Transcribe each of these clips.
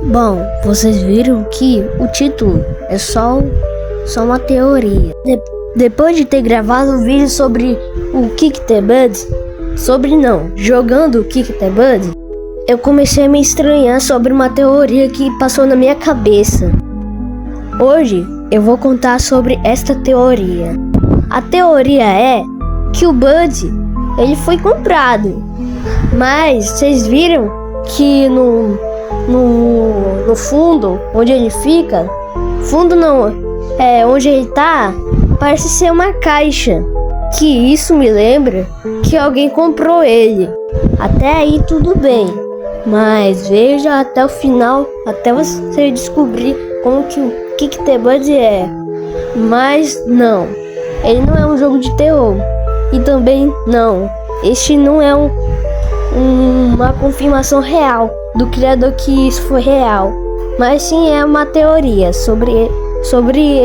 Bom, vocês viram que o título é só uma teoria. Depois de ter gravado um vídeo sobre o Kick the Butt, jogando o Kick the Butt, eu comecei a me estranhar sobre uma teoria que passou na minha cabeça. Hoje eu vou contar sobre esta teoria. A teoria é que o Bud, ele foi comprado. Mas vocês viram que no fundo, onde ele fica, onde ele tá, parece ser uma caixa. Que isso me lembra que alguém comprou ele. Até aí tudo bem, mas veja até o final, até você descobrir como que o Kick the Butt é. Mas não, ele não é um jogo de terror. E também não, este não é uma confirmação real do criador que isso foi real, mas sim é uma teoria sobre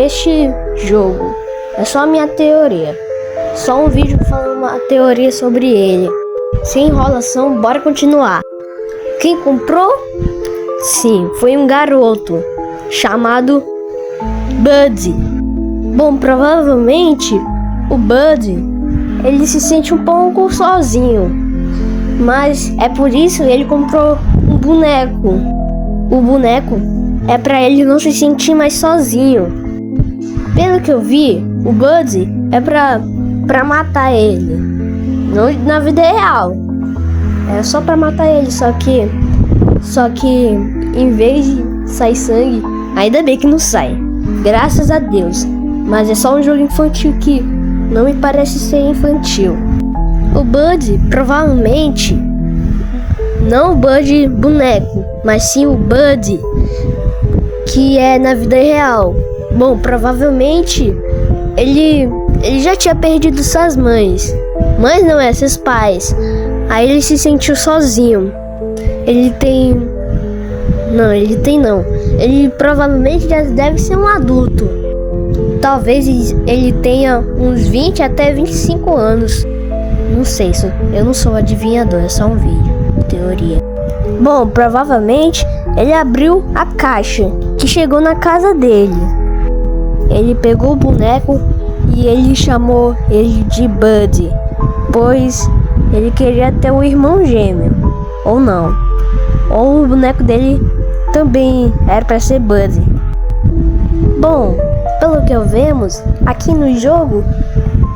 este jogo. É só minha teoria, só um vídeo falando uma teoria sobre ele. Sem enrolação, bora continuar. Quem comprou? Sim, foi um garoto chamado Bud. Bom, provavelmente o Bud, ele se sente um pouco sozinho, mas é por isso ele comprou um boneco. O boneco é pra ele não se sentir mais sozinho. Pelo que eu vi, o Bud é pra matar ele, não na vida real. É só pra matar ele, só que em vez de sair sangue, ainda bem que não sai, graças a Deus. Mas é só um jogo infantil que não me parece ser infantil. O Bud provavelmente, não o Bud boneco, mas sim o Bud que é na vida real. Bom, provavelmente ele já tinha perdido suas mães, mas não é seus pais. Aí ele se sentiu sozinho. Ele provavelmente já deve ser um adulto. Talvez ele tenha uns 20 até 25 anos. Não sei, eu não sou adivinhador, é só um vídeo, teoria. Bom, provavelmente ele abriu a caixa que chegou na casa dele. Ele pegou o boneco e ele chamou ele de Bud, pois ele queria ter um irmão gêmeo, ou não. Ou o boneco dele também era para ser Bud. Bom, pelo que vemos aqui no jogo,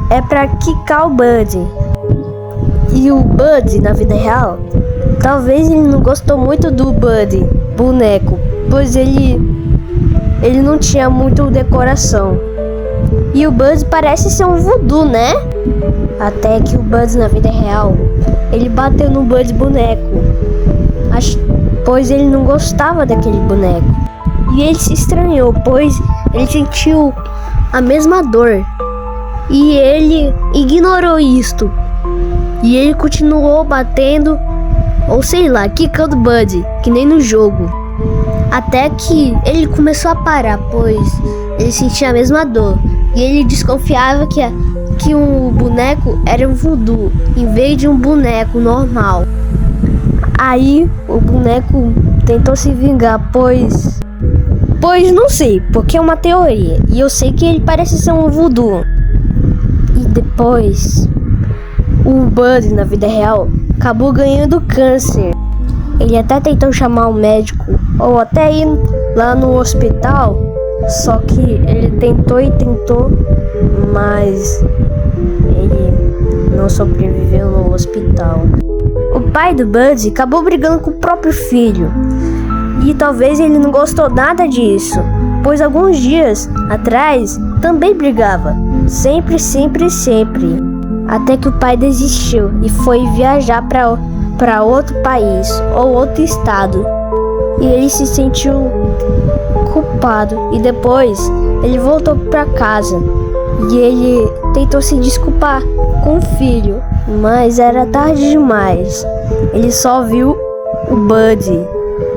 é para quicar o Bud. E o Bud na vida real, talvez ele não gostou muito do Bud boneco, pois ele não tinha muito decoração. E o Bud parece ser um voodoo, né? Até que o Bud na vida real, ele bateu no Bud boneco, pois ele não gostava daquele boneco. E ele se estranhou, pois ele sentiu a mesma dor. E ele ignorou isto. E ele continuou batendo, ou sei lá, quicando Bud, que nem no jogo. Até que ele começou a parar, pois ele sentia a mesma dor. E ele desconfiava que um boneco era um voodoo, em vez de um boneco normal. Aí o boneco tentou se vingar, pois não sei, porque é uma teoria. E eu sei que ele parece ser um voodoo. E depois, o Bud na vida real acabou ganhando câncer. Ele até tentou chamar um médico, ou até ir lá no hospital. Só que ele tentou, mas ele não sobreviveu no hospital. O pai do Bud acabou brigando com o próprio filho. E talvez ele não gostou nada disso, pois alguns dias atrás também brigava. Sempre. Até que o pai desistiu e foi viajar para outro país ou outro estado. E ele se sentiu culpado. E depois ele voltou para casa. E ele tentou se desculpar com o filho, mas era tarde demais. Ele só viu o Bud,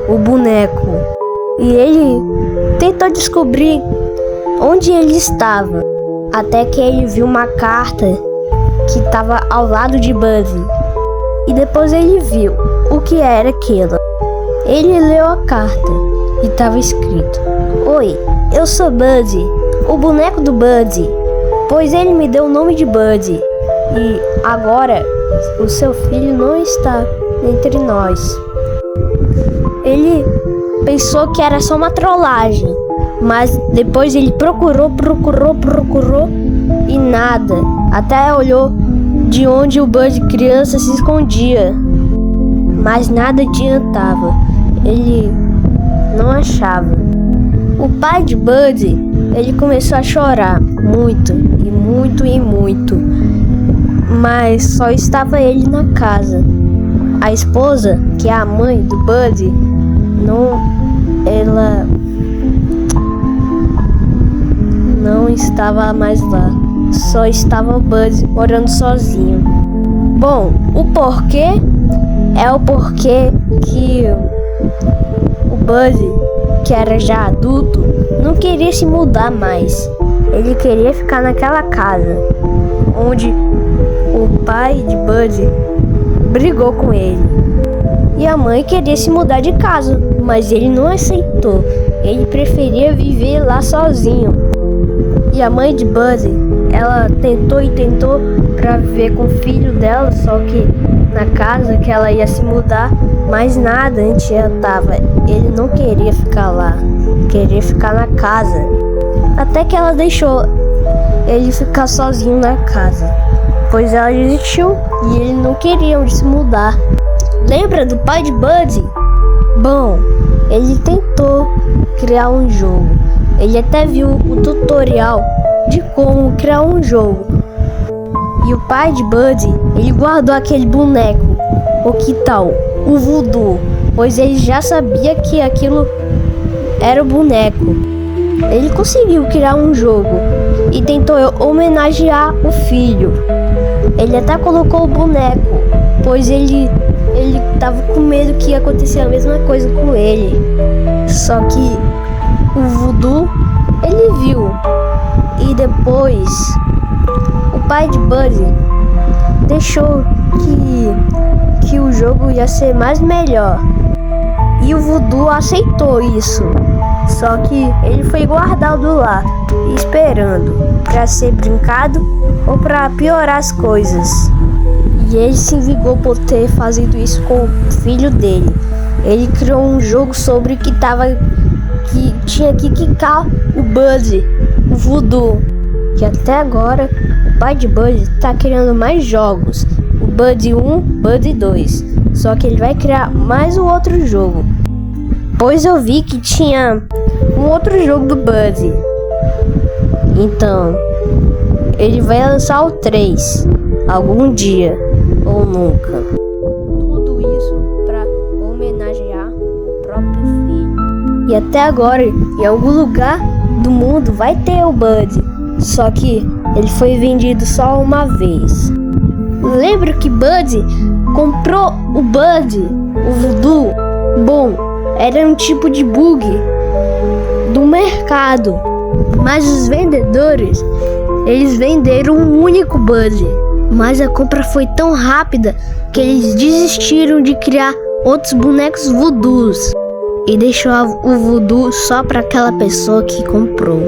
o boneco, e ele tentou descobrir onde ele estava, até que ele viu uma carta que estava ao lado de Bud. E depois ele viu o que era aquilo. Ele leu a carta e tava escrito: Oi, eu sou Buddy, o boneco do Buddy, pois ele me deu o nome de Buddy. E agora o seu filho não está entre nós. Ele pensou que era só uma trollagem, mas depois ele procurou e nada. Até olhou de onde o Buddy criança se escondia, mas nada adiantava. Ele não achava. O pai de Buddy, ele começou a chorar muito, mas só estava ele na casa. A esposa, que é a mãe do Buddy, ela não estava mais lá. Só estava o Buddy morando sozinho. Bom, o porquê é o porquê que o Buddy, que era já adulto, não queria se mudar mais. Ele queria ficar naquela casa onde o pai de Buddy brigou com ele. E a mãe queria se mudar de casa, mas ele não aceitou. Ele preferia viver lá sozinho. E a mãe de Buddy, ela tentou para viver com o filho dela, só que na casa que ela ia se mudar, mas nada adiantava. Ele não queria ficar lá, queria ficar na casa. Até que ela deixou ele ficar sozinho na casa, pois ela desistiu e ele não queria se mudar. Lembra do pai de Buddy? Bom, ele tentou criar um jogo. Ele até viu o tutorial de como criar um jogo. E o pai de Buddy, ele guardou aquele boneco, o que tal? O voodoo, pois ele já sabia que aquilo era o boneco. Ele conseguiu criar um jogo e tentou homenagear o filho. Ele até colocou o boneco, pois ele tava com medo que ia acontecer a mesma coisa com ele. Só que o voodoo, ele viu. E depois o pai de Buddy deixou que o jogo ia ser mais melhor. E o voodoo aceitou isso. Só que ele foi guardado lá, esperando para ser brincado ou para piorar as coisas. E ele se vingou por ter feito isso com o filho dele. Ele criou um jogo sobre que tinha que quicar o Buddy, o voodoo. E até agora o pai de Buddy está criando mais jogos. O Buddy 1, Buddy 2. Só que ele vai criar mais um outro jogo, pois eu vi que tinha um outro jogo do Buddy. Então ele vai lançar o 3 algum dia ou nunca. Tudo isso para homenagear o próprio filho. E até agora, em algum lugar do mundo vai ter o Buddy, só que ele foi vendido só uma vez. Lembra que Buddy comprou o Buddy, o voodoo? Bom, era um tipo de bug do mercado, mas os vendedores, eles venderam um único Buddy. Mas a compra foi tão rápida que eles desistiram de criar outros bonecos voodoos e deixou o voodoo só para aquela pessoa que comprou.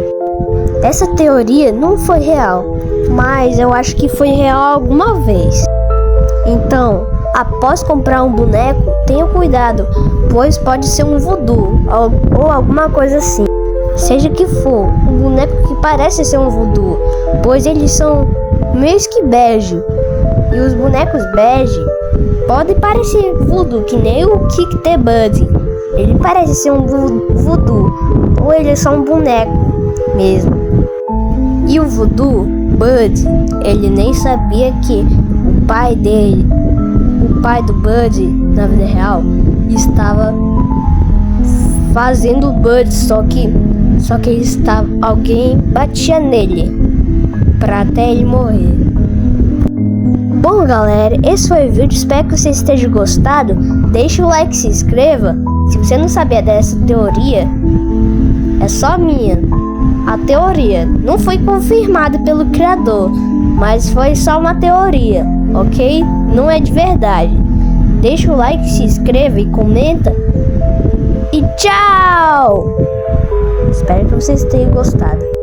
Essa teoria não foi real, mas eu acho que foi real alguma vez. Então, após comprar um boneco, tenha cuidado, pois pode ser um voodoo ou alguma coisa assim. Seja que for, um boneco que parece ser um voodoo, pois eles são meio que bege. E os bonecos bege podem parecer voodoo, que nem o Kick the Buddy. Ele parece ser um voodoo, ou ele é só um boneco mesmo. E o voodoo, Buddy, ele nem sabia que o pai dele, o pai do Buddy, na vida real, estava fazendo o Buddy, só que alguém batia nele para até ele morrer. Bom, galera, esse foi o vídeo, espero que vocês estejam gostado. Deixa o like, se inscreva. Se você não sabia dessa teoria, é só minha. A teoria não foi confirmada pelo criador, mas foi só uma teoria, ok? Não é de verdade. Deixa o like, se inscreva e comenta e tchau! Espero que vocês tenham gostado.